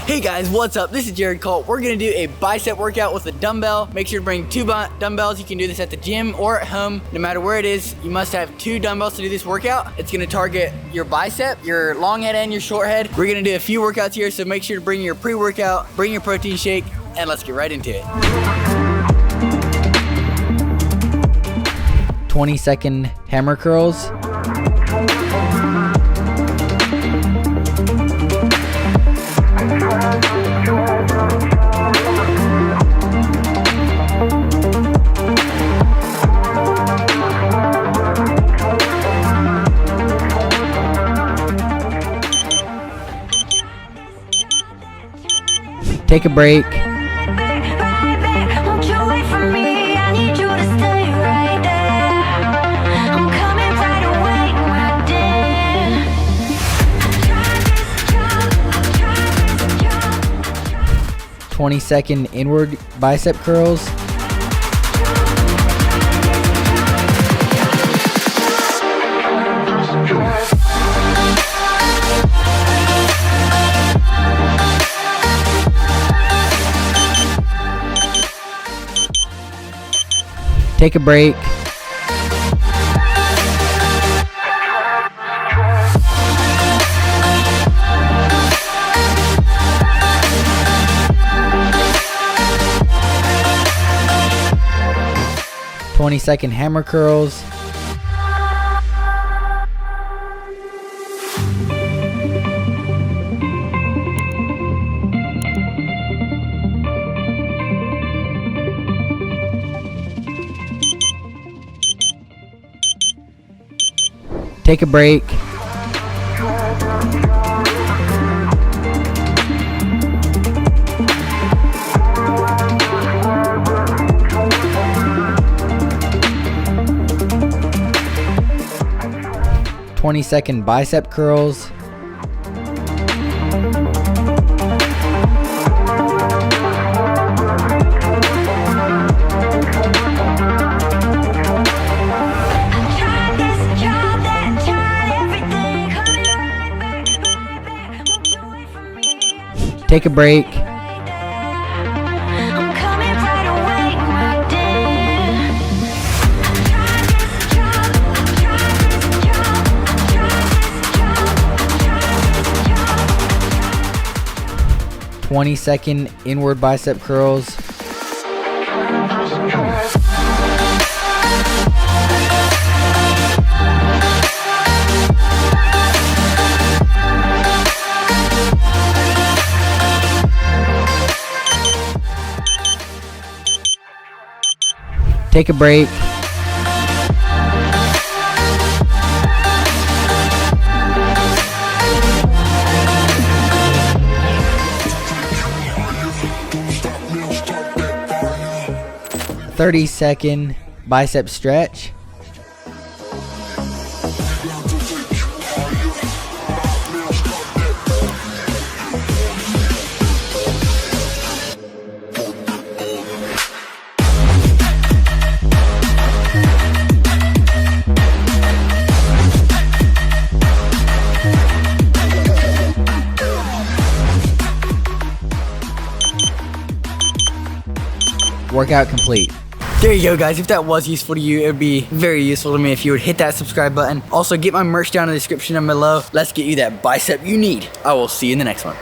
Hey guys, what's up? This is Jared Colt. We're gonna do a bicep workout with a dumbbell. Make sure to bring two dumbbells. You can do this at the gym or at home. No matter where it is, you must have two dumbbells to do this workout. It's gonna target your bicep, your long head and your short head. We're gonna do a few workouts here, so make sure to bring your pre-workout, bring your protein shake, and let's get right into it. 20-second hammer curls. Take a break. Second inward bicep curls. Take a break. Second hammer curls. Take a break. Second bicep curls. Take a break. Second inward bicep curls. Take a break. Second bicep stretch. Workout complete. There you go, guys. If that was useful to you, it would be very useful to me if you would hit that subscribe button. Also, get my merch down in the description down below. Let's get you that bicep you need. I will see you in the next one.